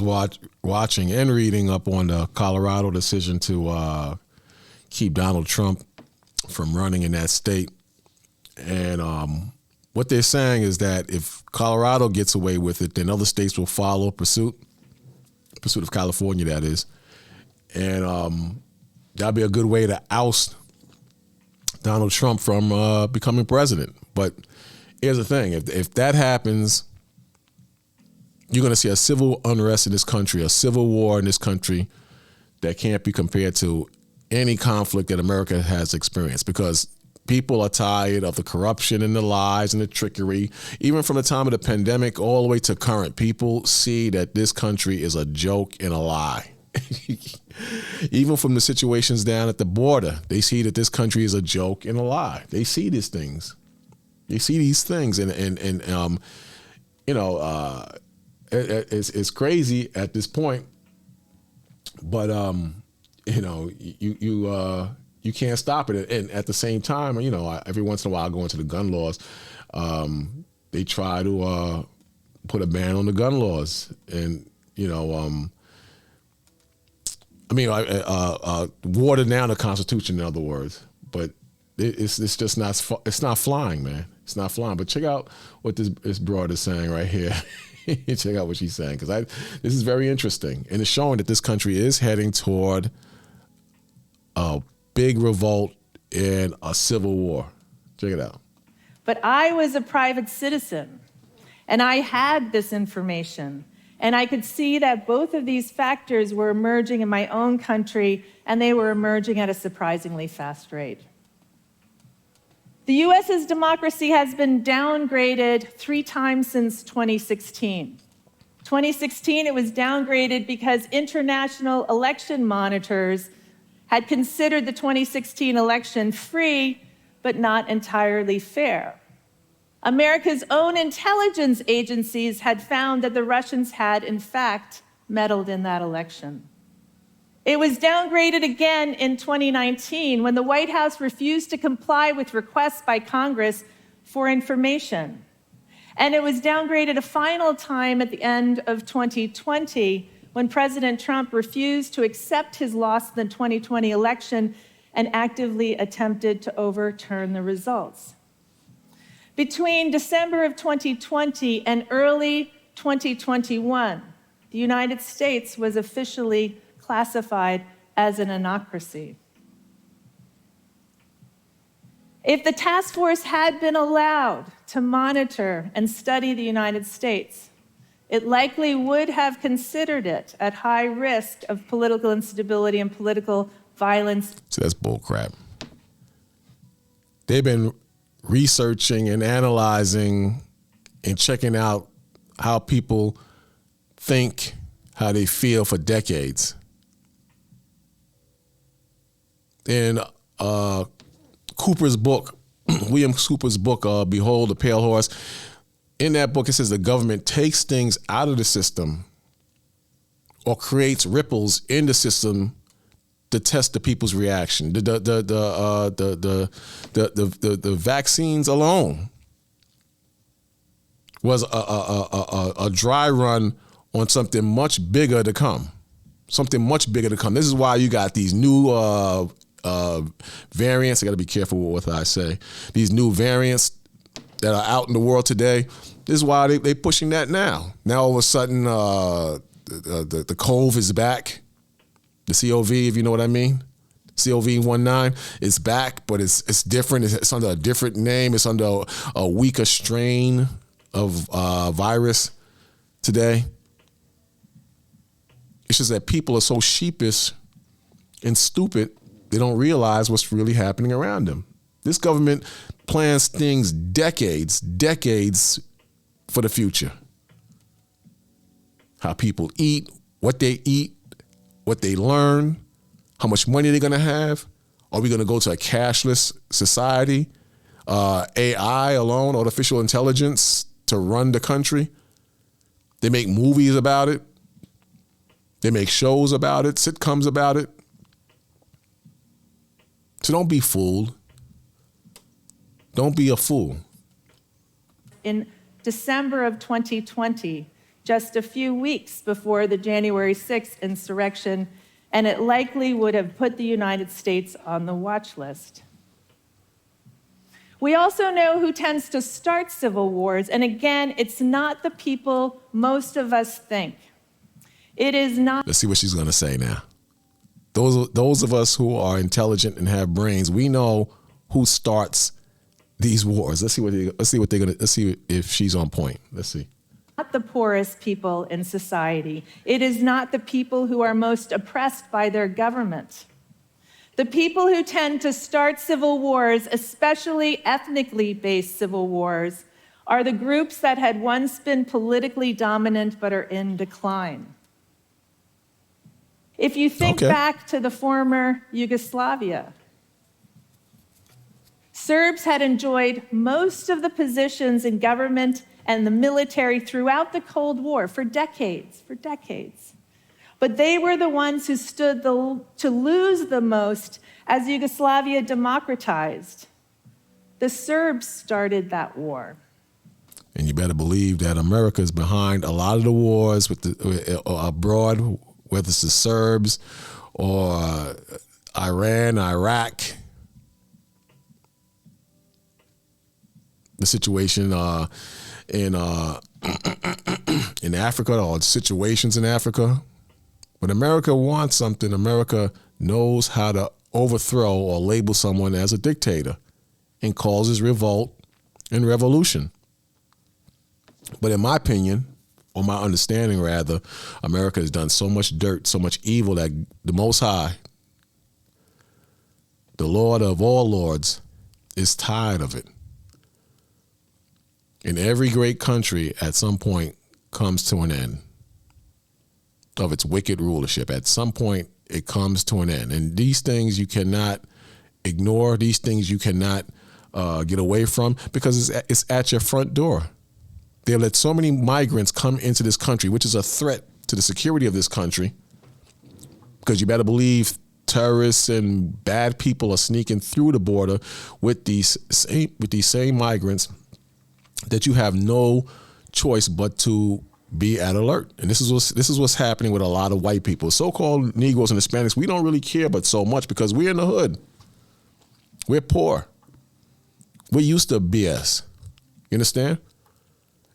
was watching and reading up on the Colorado decision to keep Donald Trump from running in that state. And what they're saying is that if Colorado gets away with it, then other states will follow pursuit of California, that is. And that'll be a good way to oust Donald Trump from becoming president. But here's the thing, if that happens, you're going to see a civil unrest in this country, a civil war in this country that can't be compared to any conflict that America has experienced, because people are tired of the corruption and the lies and the trickery. Even from the time of the pandemic all the way to current, people see that this country is a joke and a lie. Even from the situations down at the border, they see that this country is a joke and a lie. They see these things. They see these things, and it's crazy at this point. But you can't stop it. And at the same time, every once in a while I go into the gun laws. They try to put a ban on the gun laws, and water down the Constitution, in other words. But it's just not. It's not flying, man. It's not flying. But check out what this broad is saying right here. Check out what she's saying, because this is very interesting, and it's showing that this country is heading toward a big revolt and a civil war. Check it out. But I was a private citizen, and I had this information, and I could see that both of these factors were emerging in my own country, and they were emerging at a surprisingly fast rate. The U.S.'s democracy has been downgraded 3 times since 2016. 2016, it was downgraded because international election monitors had considered the 2016 election free, but not entirely fair. America's own intelligence agencies had found that the Russians had, in fact, meddled in that election. It was downgraded again in 2019 when the White House refused to comply with requests by Congress for information. And it was downgraded a final time at the end of 2020 when President Trump refused to accept his loss in the 2020 election and actively attempted to overturn the results. Between December of 2020 and early 2021, the United States was officially classified as an anocracy. If the task force had been allowed to monitor and study the United States, it likely would have considered it at high risk of political instability and political violence. So that's bullcrap. They've been researching and analyzing and checking out how people think, how they feel for decades. In Cooper's book, William Cooper's book, Behold the Pale Horse, in that book it says the government takes things out of the system or creates ripples in the system to test the people's reaction. The vaccines alone was a dry run on something much bigger to come. Something much bigger to come. This is why you got these new variants. I got to be careful with what I say. These new variants that are out in the world today. This is why they're pushing that now. Now all of a sudden, the COV is back. The COV, if you know what I mean. COV-19 is back, but it's different. It's under a different name. It's under a weaker strain of virus today. It's just that people are so sheepish and stupid, they don't realize what's really happening around them. This government plans things decades for the future. How people eat, what they learn, how much money they're going to have. Are we going to go to a cashless society? AI alone, artificial intelligence, to run the country? They make movies about it. They make shows about it, sitcoms about it. So don't be fooled. Don't be a fool. In December of 2020, just a few weeks before the January 6th insurrection, and it likely would have put the United States on the watch list. We also know who tends to start civil wars, and again, it's not the people most of us think. It is not. Let's see what she's going to say now. Those of us who are intelligent and have brains, we know who starts these wars. Let's see if she's on point. Let's see. Not the poorest people in society. It is not the people who are most oppressed by their government. The people who tend to start civil wars, especially ethnically based civil wars, are the groups that had once been politically dominant but are in decline. If you think back to the former Yugoslavia, Serbs had enjoyed most of the positions in government and the military throughout the Cold War for decades. But they were the ones who stood to lose the most as Yugoslavia democratized. The Serbs started that war. And you better believe that America is behind a lot of the wars abroad, whether it's the Serbs or Iran, Iraq, the situation in Africa, or situations in Africa. When America wants something, America knows how to overthrow or label someone as a dictator and causes revolt and revolution. But in my opinion, or my understanding rather, America has done so much dirt, so much evil that the Most High, the Lord of all lords, is tired of it. And every great country at some point comes to an end of its wicked rulership. At some point, it comes to an end. And these things you cannot ignore. These things you cannot get away from, because it's at your front door. They let so many migrants come into this country, which is a threat to the security of this country, because you better believe terrorists and bad people are sneaking through the border with these same migrants, that you have no choice but to be at alert. And this is what's happening with a lot of white people. So-called Negroes and Hispanics, we don't really care but so much, because we're in the hood. We're poor. We're used to BS. You understand?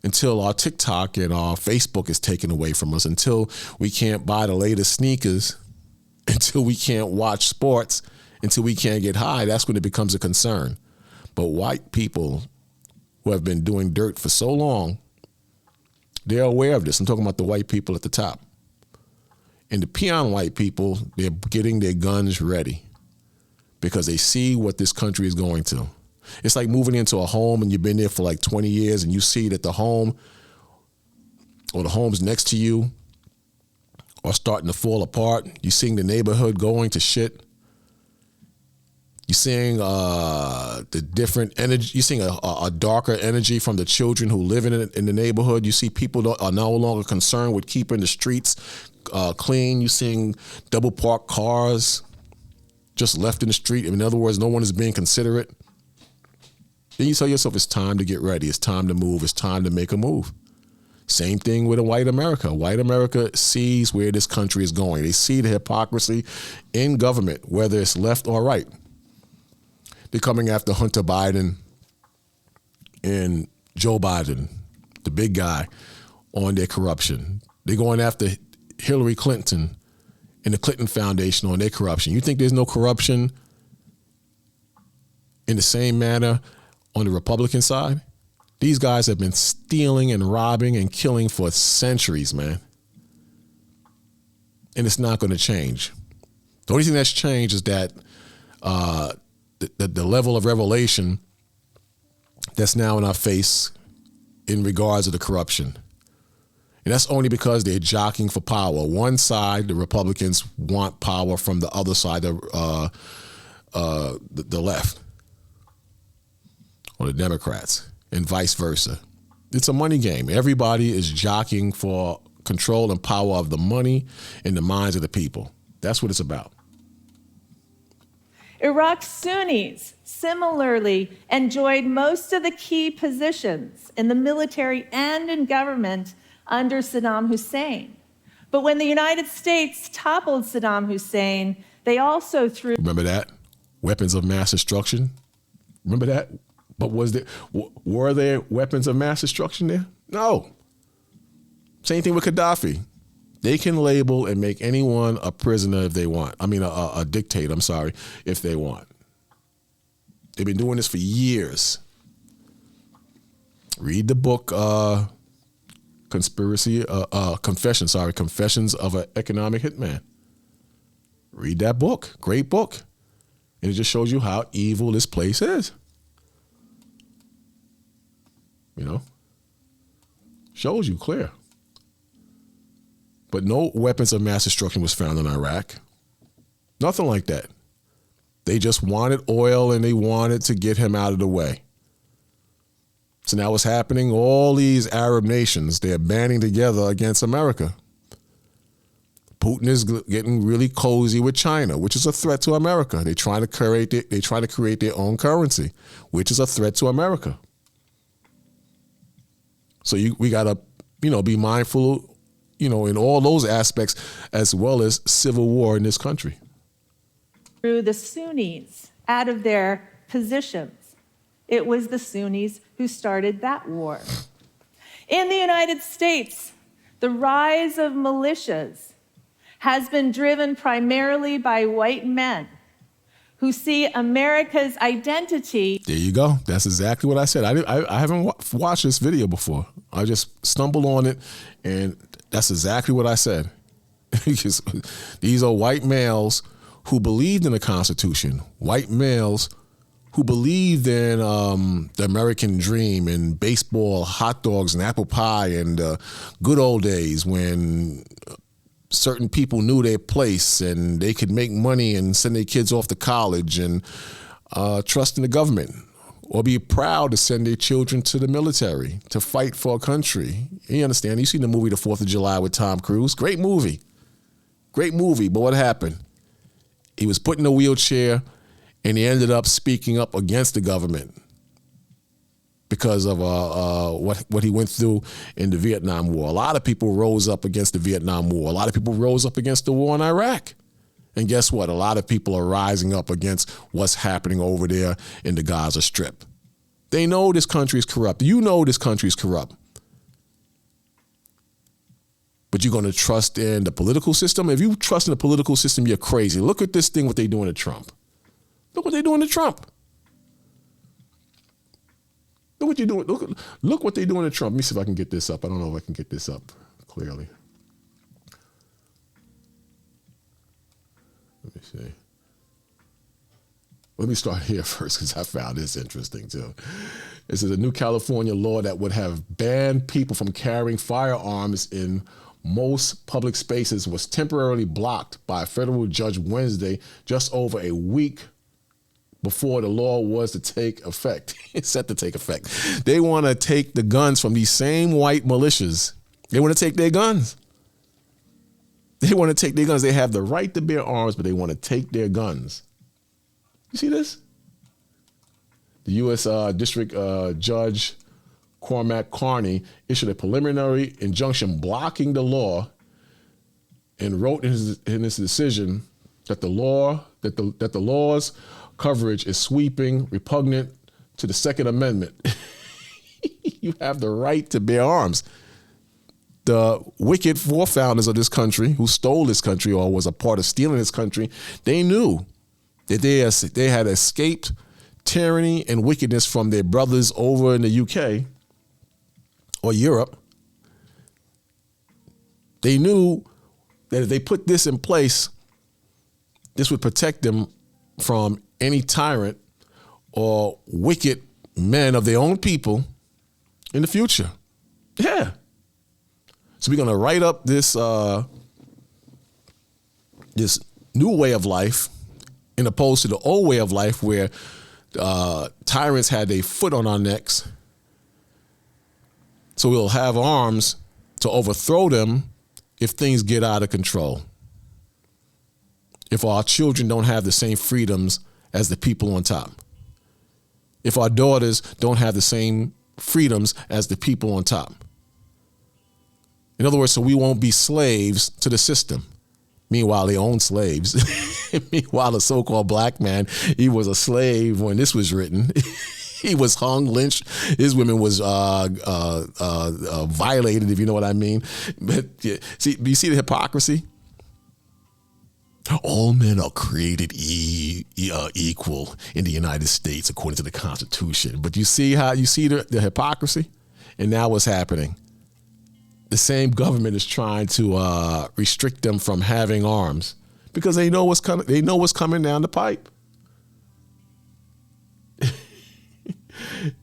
Until our TikTok and our Facebook is taken away from us, until we can't buy the latest sneakers, until we can't watch sports, until we can't get high, that's when it becomes a concern. But white people who have been doing dirt for so long, they're aware of this. I'm talking about the white people at the top. And the peon white people, they're getting their guns ready because they see what this country is going to. It's like moving into a home and you've been there for like 20 years and you see that the home or the homes next to you are starting to fall apart. You're seeing the neighborhood going to shit. You're seeing the different energy. You're seeing a darker energy from the children who live in the neighborhood. You see people are no longer concerned with keeping the streets clean. You're seeing double parked cars just left in the street. In other words, no one is being considerate. Then you tell yourself it's time to get ready. It's time to move. It's time to make a move. Same thing with a white America. White America sees where this country is going. They see the hypocrisy in government, whether it's left or right. They're coming after Hunter Biden and Joe Biden, the big guy, on their corruption. They're going after Hillary Clinton and the Clinton Foundation on their corruption. You think there's no corruption in the same manner on the Republican side? These guys have been stealing and robbing and killing for centuries, man. And it's not going to change. The only thing that's changed is that the level of revelation that's now in our face in regards to the corruption. And that's only because they're jockeying for power. One side, the Republicans, want power from the other side, the left, or the Democrats, and vice versa. It's a money game. Everybody is jockeying for control and power of the money in the minds of the people. That's what it's about. Iraq's Sunnis similarly enjoyed most of the key positions in the military and in government under Saddam Hussein. But when the United States toppled Saddam Hussein, they also threw... Remember that? Weapons of mass destruction? Remember that? But were there weapons of mass destruction there? No. Same thing with Gaddafi. They can label and make anyone a prisoner if they want. I mean, a dictator, I'm sorry, if they want. They've been doing this for years. Read the book, Confessions of an Economic Hitman. Read that book. Great book. And it just shows you how evil this place is. You know? Shows you clear. But no weapons of mass destruction was found in Iraq. Nothing like that. They just wanted oil and they wanted to get him out of the way. So now what's happening? All these Arab nations, they're banding together against America. Putin is getting really cozy with China, which is a threat to America. They're trying to create their own currency, which is a threat to America. So we got to, be mindful, in all those aspects, as well as civil war in this country. Through the Sunnis out of their positions. It was the Sunnis who started that war. In the United States, the rise of militias has been driven primarily by white men who see America's identity. There you go. That's exactly what I said. I haven't watched this video before. I just stumbled on it, and that's exactly what I said. These are white males who believed in the Constitution, white males who believed in the American dream and baseball, hot dogs, and apple pie, and good old days when certain people knew their place and they could make money and send their kids off to college and trust in the government, or be proud to send their children to the military to fight for a country. You understand? You've seen the movie The 4th of July with Tom Cruise. Great movie. Great movie. But what happened? He was put in a wheelchair and he ended up speaking up against the government because of what he went through in the Vietnam War. A lot of people rose up against the Vietnam War. A lot of people rose up against the war in Iraq. And guess what? A lot of people are rising up against what's happening over there in the Gaza Strip. They know this country is corrupt. You know this country is corrupt. But you're going to trust in the political system? If you trust in the political system, you're crazy. Look at this thing, what they're doing to Trump. Look what they're doing to Trump. Look what you're doing. Look what they're doing to Trump. Let me see if I can get this up. I don't know if I can get this up clearly. Let me see. Let me start here first because I found this interesting too. This is a new California law that would have banned people from carrying firearms in most public spaces was temporarily blocked by a federal judge Wednesday, just over a week before the law was to take effect. It's set to take effect. They want to take the guns from these same white militias. They want to take their guns. They want to take their guns. They have the right to bear arms, but they want to take their guns. You see this? The U.S. District Judge Cormac Carney issued a preliminary injunction blocking the law and wrote in his decision that the law's coverage is sweeping, repugnant to the Second Amendment. You have the right to bear arms. The wicked forefounders of this country, who stole this country or was a part of stealing this country, they knew that they had escaped tyranny and wickedness from their brothers over in the UK or Europe. They knew that if they put this in place, this would protect them from any tyrant or wicked men of their own people in the future. Yeah. So we're going to write up this this new way of life in opposed to the old way of life where tyrants had a foot on our necks. So we'll have arms to overthrow them if things get out of control. If our children don't have the same freedoms as the people on top. If our daughters don't have the same freedoms as the people on top. In other words, so we won't be slaves to the system. Meanwhile, they own slaves. Meanwhile, the so-called black man, he was a slave when this was written. He was hung, lynched. His women was violated, if you know what I mean. But yeah, see, do you see the hypocrisy? All men are created equal in the United States according to the Constitution. But you see the hypocrisy? And now what's happening? The same government is trying to restrict them from having arms because they know what's coming. They know what's coming down the pipe.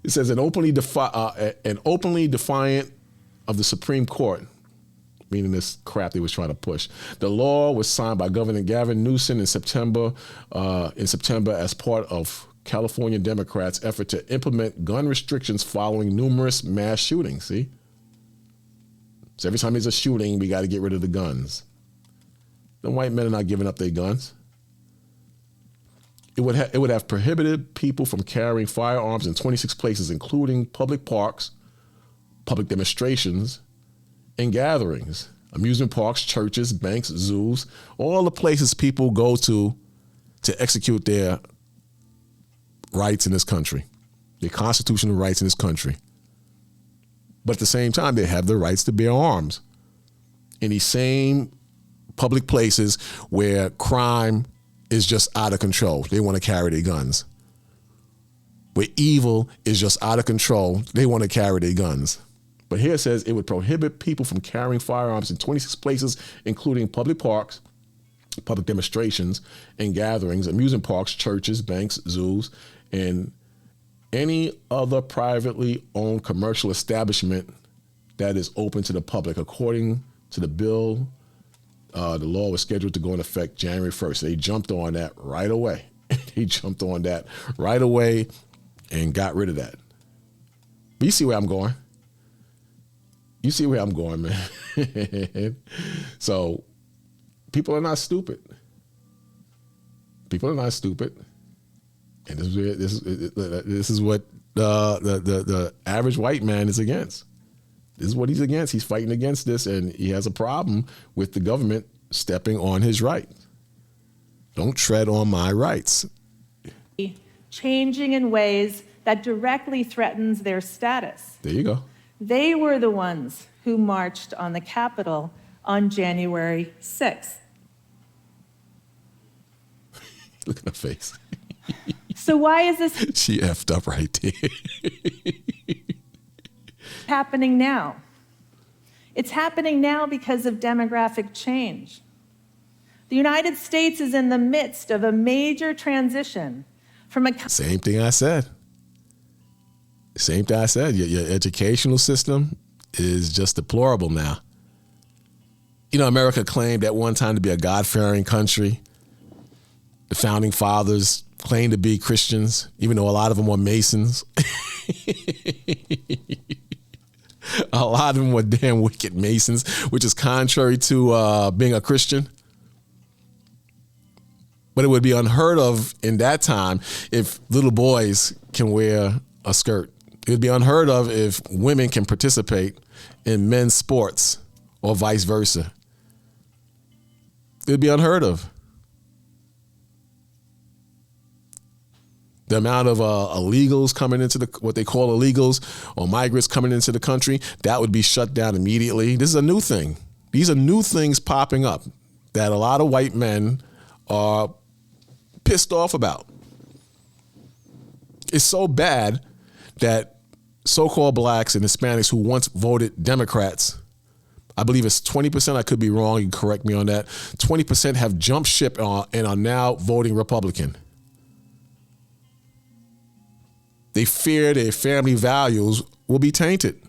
It says an openly defiant of the Supreme Court, meaning this crap they was trying to push. The law was signed by Governor Gavin Newsom in September as part of California Democrats' effort to implement gun restrictions following numerous mass shootings. See? So every time there's a shooting, we got to get rid of the guns. The white men are not giving up their guns. It would have prohibited people from carrying firearms in 26 places, including public parks, public demonstrations, and gatherings, amusement parks, churches, banks, zoos, all the places people go to execute their rights in this country, their constitutional rights in this country. But at the same time, they have the rights to bear arms in these same public places where crime is just out of control. They want to carry their guns. Where evil is just out of control, they want to carry their guns. But here it says it would prohibit people from carrying firearms in 26 places, including public parks, public demonstrations and gatherings, amusement parks, churches, banks, zoos, and any other privately owned commercial establishment that is open to the public. According to the bill, the law was scheduled to go into effect January 1st. They jumped on that right away. And got rid of that. But you see where I'm going. Man. So people are not stupid. And this is what the average white man is against. This is what he's against. He's fighting against this, and he has a problem with the government stepping on his rights. Don't tread on my rights. Changing in ways that directly threatens their status. There you go. They were the ones who marched on the Capitol on January 6th. Look at her face. So why is this She effed up right there. happening now? It's happening now because of demographic change. The United States is in the midst of a major transition from a... Same thing I said. Your educational system is just deplorable now. You know, America claimed at one time to be a God-fearing country. The founding fathers claimed to be Christians, even though a lot of them were Masons. A lot of them were damn wicked Masons, which is contrary to being a Christian. But it would be unheard of in that time if little boys can wear a skirt. It would be unheard of if women can participate in men's sports or vice versa. It would be unheard of. The amount of illegals coming into what they call illegals or migrants coming into the country, that would be shut down immediately. This is a new thing. These are new things popping up that a lot of white men are pissed off about. It's so bad that so-called blacks and Hispanics who once voted Democrats, I believe it's 20%, I could be wrong, you can correct me on that, 20% have jumped ship and are now voting Republican. They fear their family values will be tainted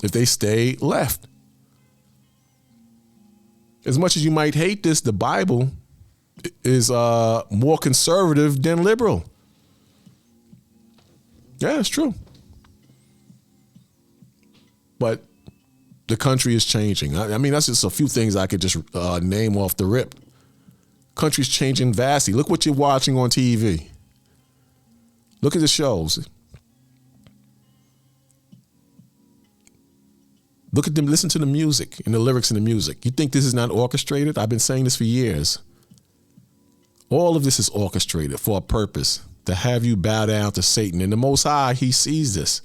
if they stay left. As much as you might hate this, the Bible is more conservative than liberal. Yeah, it's true. But the country is changing. I mean, that's just a few things I could just name off the rip. Country's changing vastly. Look what you're watching on TV. Look at the shows. Look at them, listen to the music and the lyrics in the music. You think this is not orchestrated? I've been saying this for years. All of this is orchestrated for a purpose, to have you bow down to Satan. And the Most High, he sees this.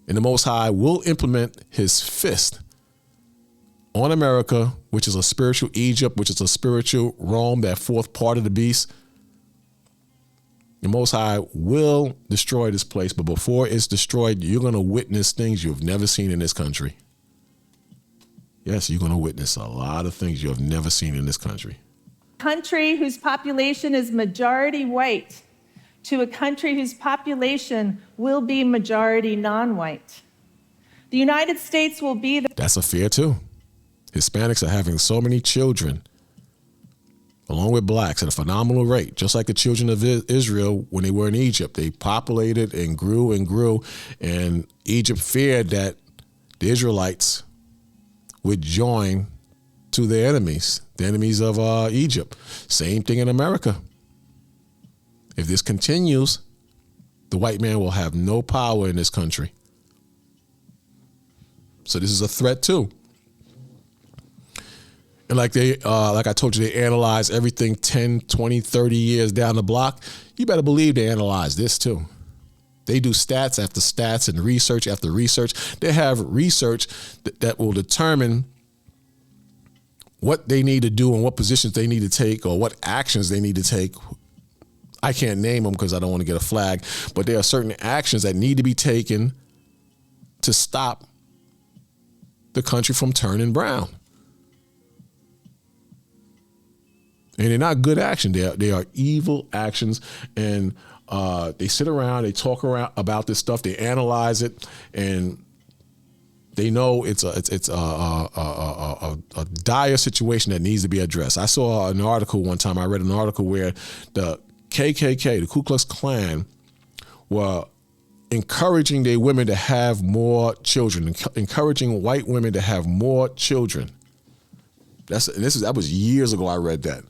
And the Most High will implement his fist on America, which is a spiritual Egypt, which is a spiritual Rome, that fourth part of the beast. The Most High will destroy this place, but before it's destroyed, you're going to witness things you've never seen in this country. Yes, you're going to witness a lot of things you have never seen in this country. Country whose population is majority white to a country whose population will be majority non-white. The United States will be the... That's a fear too. Hispanics are having so many children, along with blacks, at a phenomenal rate, just like the children of Israel when they were in Egypt. They populated and grew, and Egypt feared that the Israelites would join to their enemies, the enemies of Egypt. Same thing in America. If this continues, the white man will have no power in this country. So this is a threat too. And like I told you, they analyze everything 10, 20, 30 years down the block. You better believe they analyze this too. They do stats after stats and research after research. They have research that will determine what they need to do and what positions they need to take or what actions they need to take. I can't name them because I don't want to get a flag, but there are certain actions that need to be taken to stop the country from turning brown. And they're not good action. They are evil actions, and they sit around, they talk around about this stuff, they analyze it, and they know it's a dire situation that needs to be addressed. I saw an article one time. I read an article where the KKK, the Ku Klux Klan, were encouraging their women to have more children, encouraging white women to have more children. That was years ago I read that.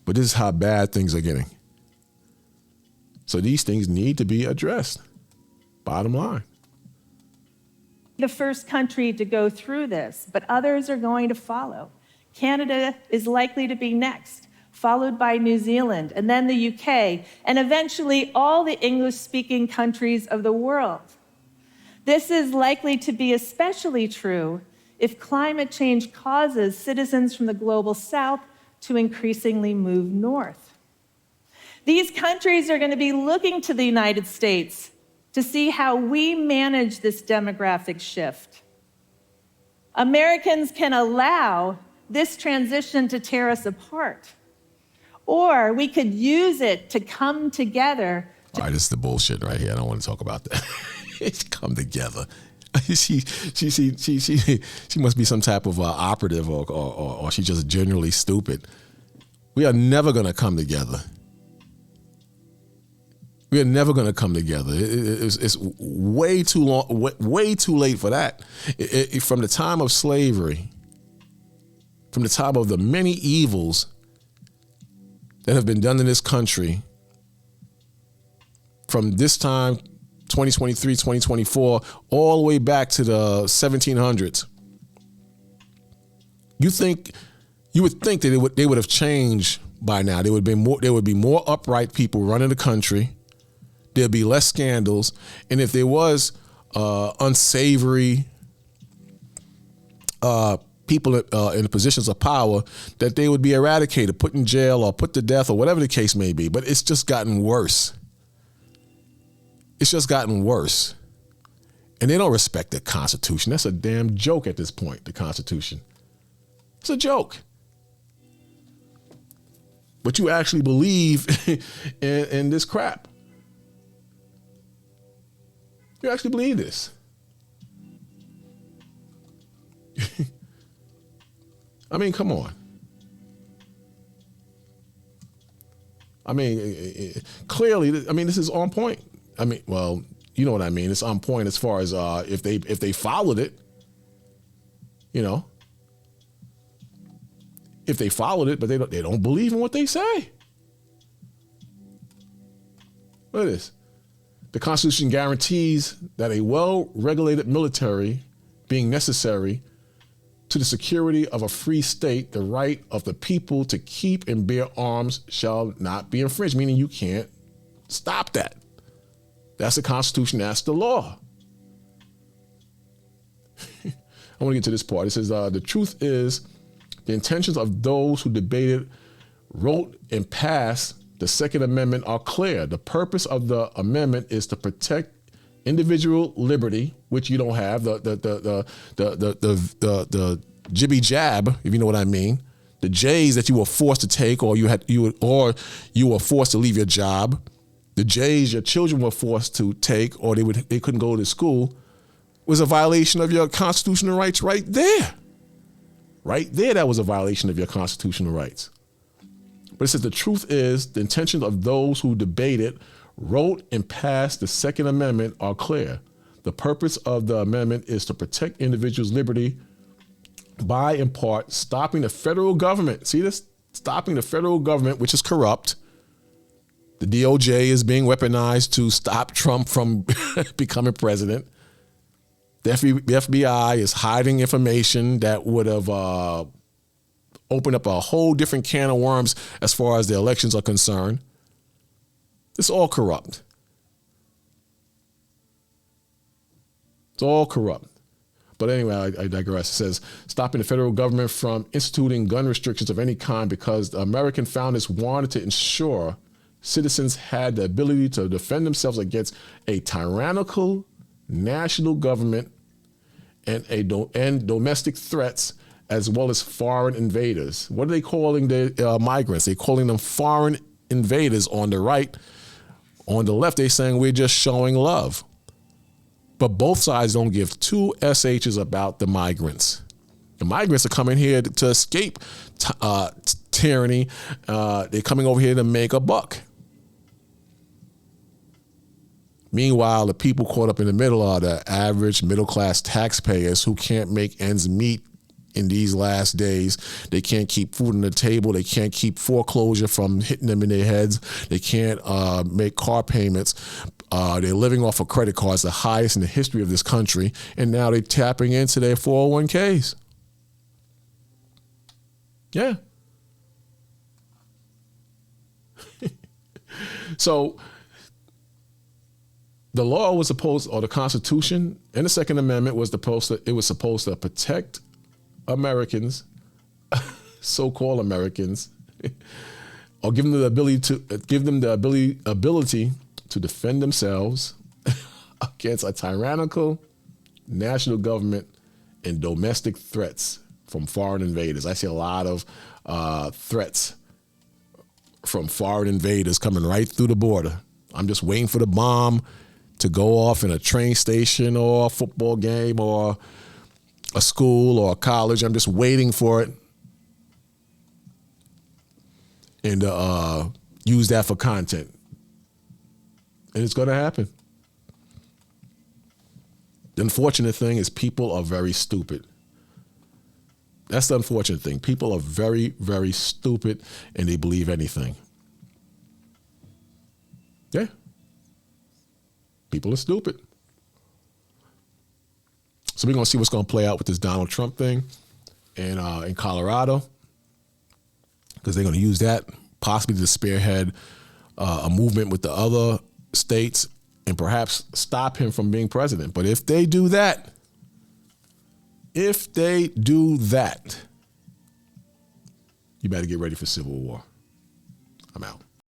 But this is how bad things are getting. So these things need to be addressed. Bottom line. The first country to go through this, but others are going to follow. Canada is likely to be next, followed by New Zealand, and then the UK, and eventually all the English-speaking countries of the world. This is likely to be especially true if climate change causes citizens from the global south to increasingly move north. These countries are going to be looking to the United States to see how we manage this demographic shift. Americans can allow this transition to tear us apart, or we could use it to come together. All right, this is the bullshit right here. I don't want to talk about that. It's come together. She must be some type of operative, or she's just generally stupid. We are never going to come together. We are never going to come together. It's way too long, way too late for that. From the time of slavery, from the time of the many evils that have been done in this country, from this time, 2023, 2024, all the way back to the 1700s. You would think that they would have changed by now. There would be more upright people running the country. There'd be less scandals, and if there was unsavory people in positions of power, that they would be eradicated, put in jail, or put to death, or whatever the case may be. But it's just gotten worse. It's just gotten worse. And they don't respect the Constitution. That's a damn joke at this point, the Constitution. It's a joke. But you actually believe in this crap. You actually believe this. I mean, come on. I mean, clearly, this is on point. I mean, well, you know what I mean. It's on point as far as if they followed it, you know. If they followed it, but they don't believe in what they say. Look at this. The Constitution guarantees that a well-regulated military being necessary to the security of a free state, the right of the people to keep and bear arms shall not be infringed, meaning you can't stop that. That's the Constitution. That's the law. I want to get to this part. It says, the truth is the intentions of those who debated, wrote, and passed the Second Amendment are clear. The purpose of the amendment is to protect individual liberty, which you don't have, the jibby jab, if you know what I mean, the J's that you were forced to take, or you were forced to leave your job, the J's your children were forced to take, or they couldn't go to school, was a violation of your constitutional rights right there. Right there, that was a violation of your constitutional rights. But it says the truth is the intentions of those who debated, wrote, and passed the Second Amendment are clear. The purpose of the amendment is to protect individuals' liberty by, in part, stopping the federal government. See this? Stopping the federal government, which is corrupt. The DOJ is being weaponized to stop Trump from becoming president. The FBI is hiding information that would have opened up a whole different can of worms as far as the elections are concerned. It's all corrupt. It's all corrupt. But anyway, I digress. It says, stopping the federal government from instituting gun restrictions of any kind because the American founders wanted to ensure citizens had the ability to defend themselves against a tyrannical national government and domestic threats, as well as foreign invaders. What are they calling the migrants? They're calling them foreign invaders on the right. On the left, they're saying we're just showing love. But both sides don't give two SHs about the migrants. The migrants are coming here to escape tyranny. They're coming over here to make a buck. Meanwhile, the people caught up in the middle are the average middle-class taxpayers who can't make ends meet in these last days. They can't keep food on the table. They can't keep foreclosure from hitting them in their heads. They can't make car payments. They're living off of credit cards, the highest in the history of this country, and now they're tapping into their 401ks. Yeah. So the law was supposed, or the Constitution and the Second Amendment was supposed to protect Americans, so-called Americans, or give them the ability to defend themselves against a tyrannical national government and domestic threats from foreign invaders. I see a lot of threats from foreign invaders coming right through the border. I'm just waiting for the bomb to go off in a train station or a football game or a school or a college. I'm just waiting for it and use that for content. And it's going to happen. The unfortunate thing is people are very stupid. That's the unfortunate thing. People are very, very stupid and they believe anything. Yeah. People are stupid. So we're going to see what's going to play out with this Donald Trump thing in Colorado, because they're going to use that possibly to spearhead a movement with the other states and perhaps stop him from being president. But if they do that, you better get ready for civil war. I'm out.